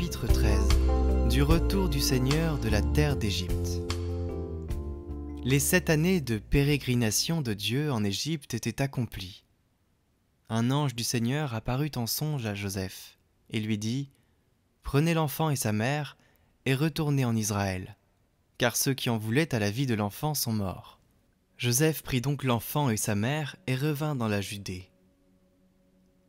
Chapitre 13 du retour du Seigneur de la terre d'Égypte. Les 7 années de pérégrination de Dieu en Égypte étaient accomplies. Un ange du Seigneur apparut en songe à Joseph et lui dit « Prenez l'enfant et sa mère et retournez en Israël, car ceux qui en voulaient à la vie de l'enfant sont morts. » Joseph prit donc l'enfant et sa mère et revint dans la Judée.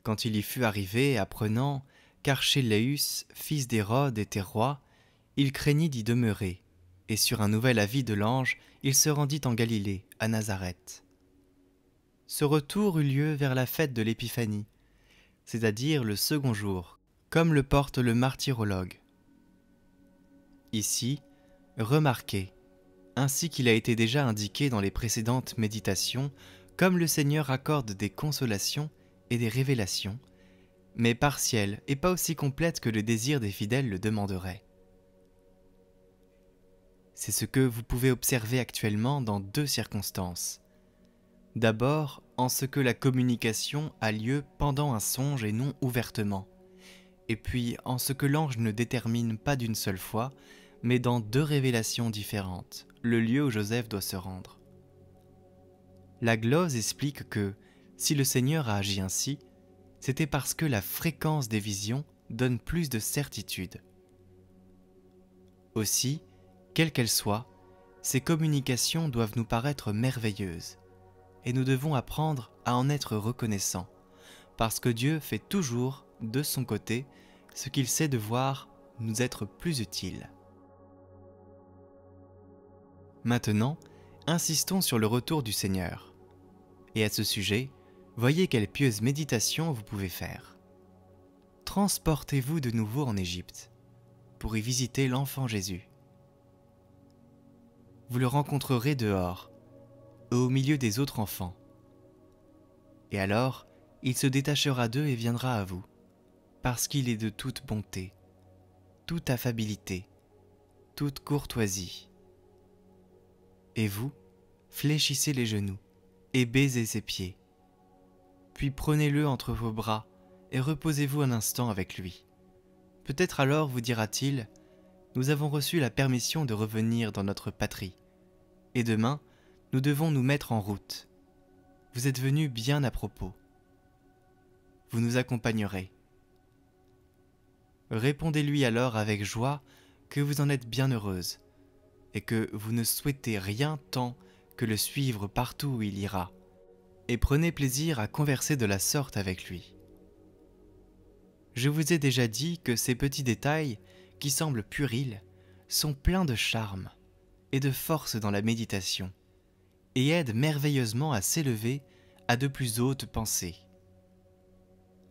Quand il y fut arrivé, apprenant qu'Archélaüs, fils d'Hérode, était roi, il craignit d'y demeurer, et sur un nouvel avis de l'ange, il se rendit en Galilée, à Nazareth. Ce retour eut lieu vers la fête de l'Épiphanie, c'est-à-dire le second jour, comme le porte le martyrologue. Ici, remarquez, ainsi qu'il a été déjà indiqué dans les précédentes méditations, comme le Seigneur accorde des consolations et des révélations, mais partielles et pas aussi complètes que le désir des fidèles le demanderait. C'est ce que vous pouvez observer actuellement dans 2 circonstances. D'abord, en ce que la communication a lieu pendant un songe et non ouvertement, et puis en ce que l'ange ne détermine pas d'une seule fois, mais dans 2 révélations différentes, le lieu où Joseph doit se rendre. La glose explique que, si le Seigneur a agi ainsi, c'était parce que la fréquence des visions donne plus de certitude. Aussi, quelles qu'elles soient, ces communications doivent nous paraître merveilleuses, et nous devons apprendre à en être reconnaissants, parce que Dieu fait toujours, de son côté, ce qu'il sait devoir nous être plus utile. Maintenant, insistons sur le retour du Seigneur. Et à ce sujet, voyez quelle pieuse méditation vous pouvez faire. Transportez-vous de nouveau en Égypte, pour y visiter l'enfant Jésus. Vous le rencontrerez dehors, au milieu des autres enfants. Et alors, il se détachera d'eux et viendra à vous, parce qu'il est de toute bonté, toute affabilité, toute courtoisie. Et vous, fléchissez les genoux et baisez ses pieds. Puis prenez-le entre vos bras et reposez-vous un instant avec lui. Peut-être alors vous dira-t-il « Nous avons reçu la permission de revenir dans notre patrie, et demain, nous devons nous mettre en route. Vous êtes venus bien à propos. Vous nous accompagnerez. » Répondez-lui alors avec joie que vous en êtes bien heureuse, et que vous ne souhaitez rien tant que le suivre partout où il ira, et prenez plaisir à converser de la sorte avec lui. Je vous ai déjà dit que ces petits détails, qui semblent puérils, sont pleins de charme et de force dans la méditation, et aident merveilleusement à s'élever à de plus hautes pensées.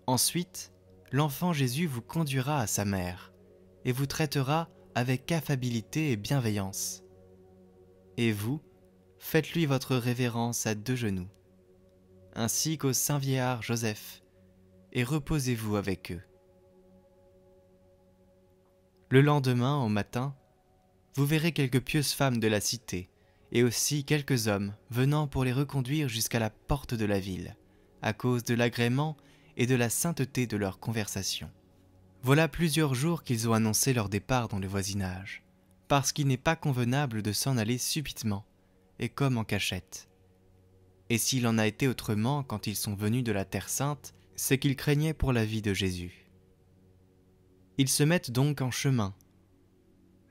Ensuite, l'enfant Jésus vous conduira à sa mère, et vous traitera avec affabilité et bienveillance. Et vous, faites-lui votre révérence à 2 genoux, ainsi qu'au saint vieillard Joseph, et reposez-vous avec eux. Le lendemain, au matin, vous verrez quelques pieuses femmes de la cité, et aussi quelques hommes venant pour les reconduire jusqu'à la porte de la ville, à cause de l'agrément et de la sainteté de leur conversation. Voilà plusieurs jours qu'ils ont annoncé leur départ dans le voisinage, parce qu'il n'est pas convenable de s'en aller subitement, et comme en cachette. Et s'il en a été autrement quand ils sont venus de la Terre Sainte, c'est qu'ils craignaient pour la vie de Jésus. Ils se mettent donc en chemin,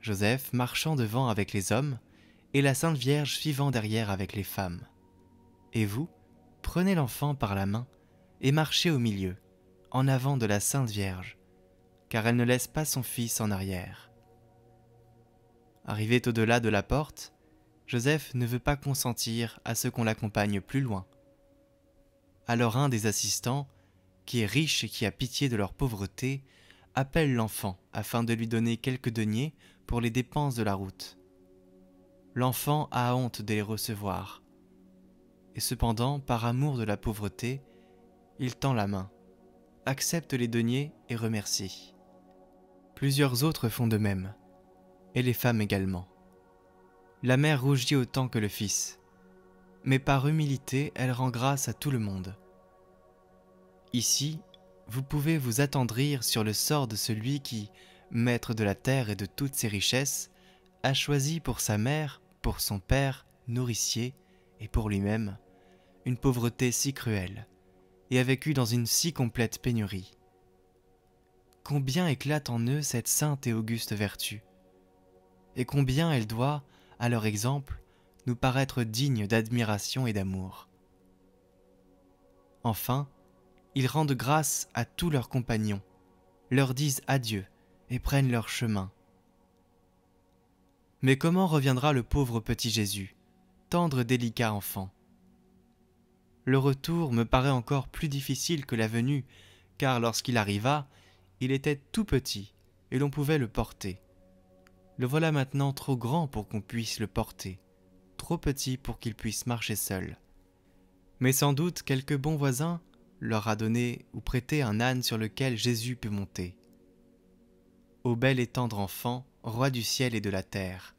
Joseph marchant devant avec les hommes, et la Sainte Vierge suivant derrière avec les femmes. Et vous, prenez l'enfant par la main, et marchez au milieu, en avant de la Sainte Vierge, car elle ne laisse pas son fils en arrière. Arrivé au-delà de la porte, Joseph ne veut pas consentir à ce qu'on l'accompagne plus loin. Alors un des assistants, qui est riche et qui a pitié de leur pauvreté, appelle l'enfant afin de lui donner quelques deniers pour les dépenses de la route. L'enfant a honte de les recevoir, et cependant, par amour de la pauvreté, il tend la main, accepte les deniers et remercie. Plusieurs autres font de même, et les femmes également. La mère rougit autant que le fils, mais par humilité, elle rend grâce à tout le monde. Ici, vous pouvez vous attendrir sur le sort de celui qui, maître de la terre et de toutes ses richesses, a choisi pour sa mère, pour son père, nourricier, et pour lui-même, une pauvreté si cruelle, et a vécu dans une si complète pénurie. Combien éclate en eux cette sainte et auguste vertu, et combien elle doit, à leur exemple, nous paraître digne d'admiration et d'amour. Enfin, ils rendent grâce à tous leurs compagnons, leur disent adieu et prennent leur chemin. Mais comment reviendra le pauvre petit Jésus, tendre délicat enfant? Le retour me paraît encore plus difficile que la venue, car lorsqu'il arriva, il était tout petit et l'on pouvait le porter. Le voilà maintenant trop grand pour qu'on puisse le porter, trop petit pour qu'il puisse marcher seul. Mais sans doute quelque bon voisin leur a donné ou prêté un âne sur lequel Jésus peut monter. Ô bel et tendre enfant, roi du ciel et de la terre,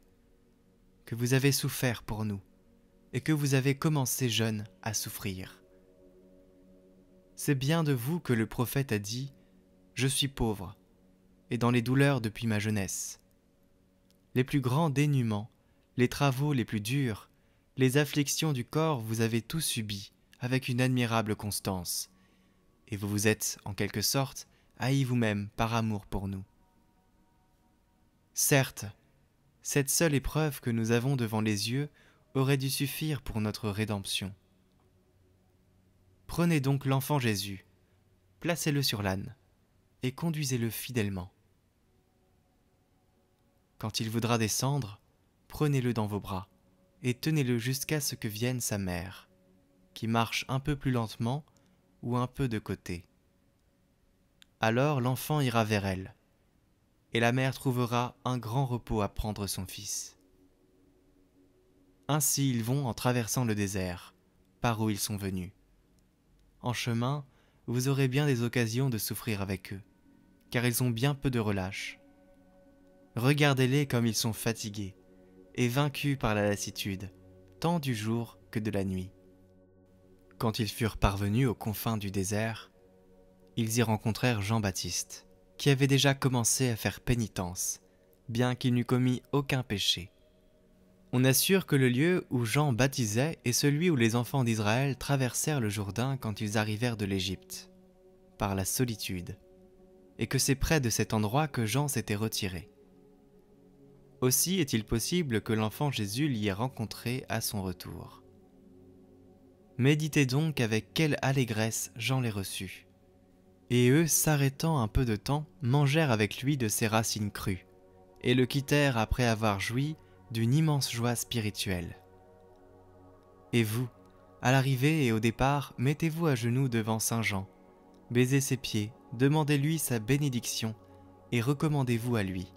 que vous avez souffert pour nous, et que vous avez commencé jeune à souffrir. C'est bien de vous que le prophète a dit « Je suis pauvre, et dans les douleurs depuis ma jeunesse. » Les plus grands dénûments, les travaux les plus durs, les afflictions du corps vous avez tous subis avec une admirable constance, et vous vous êtes, en quelque sorte, haï vous-même par amour pour nous. Certes, cette seule épreuve que nous avons devant les yeux aurait dû suffire pour notre rédemption. Prenez donc l'enfant Jésus, placez-le sur l'âne, et conduisez-le fidèlement. Quand il voudra descendre, prenez-le dans vos bras, et tenez-le jusqu'à ce que vienne sa mère, qui marche un peu plus lentement ou un peu de côté. Alors l'enfant ira vers elle, et la mère trouvera un grand repos à prendre son fils. Ainsi ils vont en traversant le désert, par où ils sont venus. En chemin, vous aurez bien des occasions de souffrir avec eux, car ils ont bien peu de relâche. Regardez-les comme ils sont fatigués, et vaincus par la lassitude, tant du jour que de la nuit. Quand ils furent parvenus aux confins du désert, ils y rencontrèrent Jean-Baptiste, qui avait déjà commencé à faire pénitence, bien qu'il n'eût commis aucun péché. On assure que le lieu où Jean baptisait est celui où les enfants d'Israël traversèrent le Jourdain quand ils arrivèrent de l'Égypte, par la solitude, et que c'est près de cet endroit que Jean s'était retiré. Aussi est-il possible que l'enfant Jésus l'y ait rencontré à son retour. Méditez donc avec quelle allégresse Jean les reçut. Et eux, s'arrêtant un peu de temps, mangèrent avec lui de ses racines crues, et le quittèrent après avoir joui d'une immense joie spirituelle. Et vous, à l'arrivée et au départ, mettez-vous à genoux devant Saint Jean, baisez ses pieds, demandez-lui sa bénédiction, et recommandez-vous à lui.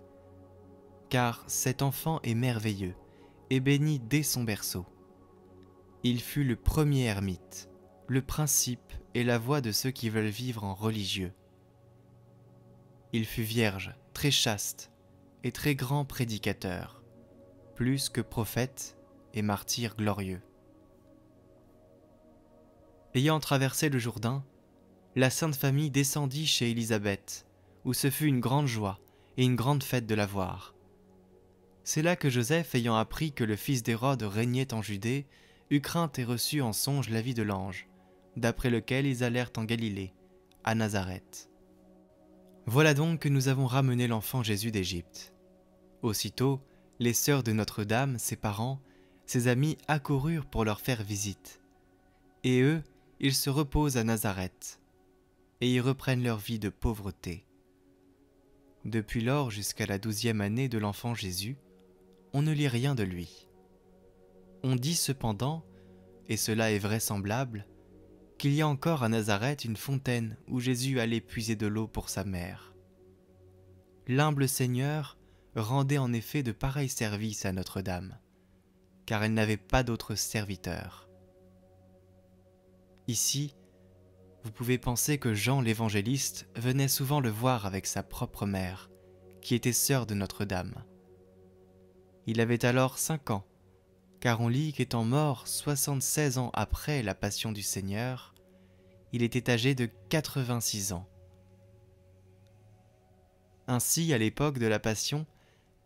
Car cet enfant est merveilleux, et béni dès son berceau. Il fut le premier ermite, le principe et la voie de ceux qui veulent vivre en religieux. Il fut vierge, très chaste, et très grand prédicateur, plus que prophète et martyr glorieux. Ayant traversé le Jourdain, la Sainte Famille descendit chez Élisabeth, où ce fut une grande joie et une grande fête de la voir. C'est là que Joseph, ayant appris que le fils d'Hérode régnait en Judée, eut crainte et reçut en songe l'avis de l'ange, d'après lequel ils allèrent en Galilée, à Nazareth. Voilà donc que nous avons ramené l'enfant Jésus d'Égypte. Aussitôt, les sœurs de Notre-Dame, ses parents, ses amis accoururent pour leur faire visite. Et eux, ils se reposent à Nazareth, et y reprennent leur vie de pauvreté. Depuis lors jusqu'à la 12e année de l'enfant Jésus, on ne lit rien de lui. On dit cependant, et cela est vraisemblable, qu'il y a encore à Nazareth une fontaine où Jésus allait puiser de l'eau pour sa mère. L'humble Seigneur rendait en effet de pareils services à Notre-Dame, car elle n'avait pas d'autre serviteur. Ici, vous pouvez penser que Jean l'évangéliste venait souvent le voir avec sa propre mère, qui était sœur de Notre-Dame. Il avait alors 5 ans, car on lit qu'étant mort 76 ans après la passion du Seigneur, il était âgé de 86 ans. Ainsi, à l'époque de la Passion,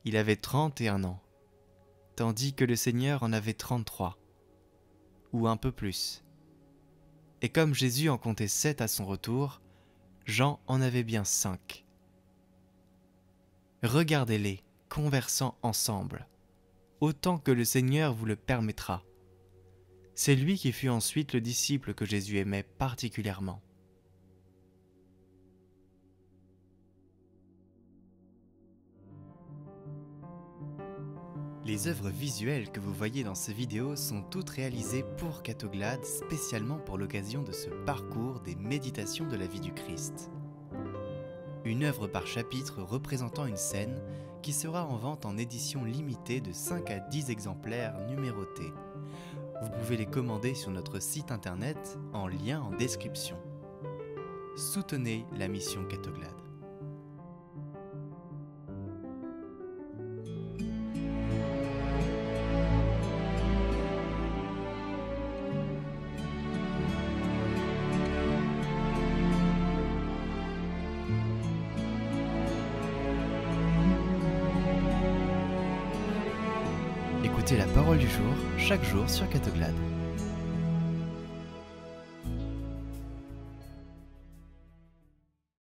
il avait 31 ans, tandis que le Seigneur en avait 33, ou un peu plus. Et comme Jésus en comptait 7 à son retour, Jean en avait bien 5. Regardez-les, conversant ensemble, autant que le Seigneur vous le permettra. C'est lui qui fut ensuite le disciple que Jésus aimait particulièrement. Les œuvres visuelles que vous voyez dans ces vidéos sont toutes réalisées pour Catoglade, spécialement pour l'occasion de ce parcours des méditations de la vie du Christ. Une œuvre par chapitre représentant une scène qui sera en vente en édition limitée de 5 à 10 exemplaires numérotés. Vous pouvez les commander sur notre site internet en lien en description. Soutenez la mission Catoglade. Écoutez la parole du jour, chaque jour sur Catoglade.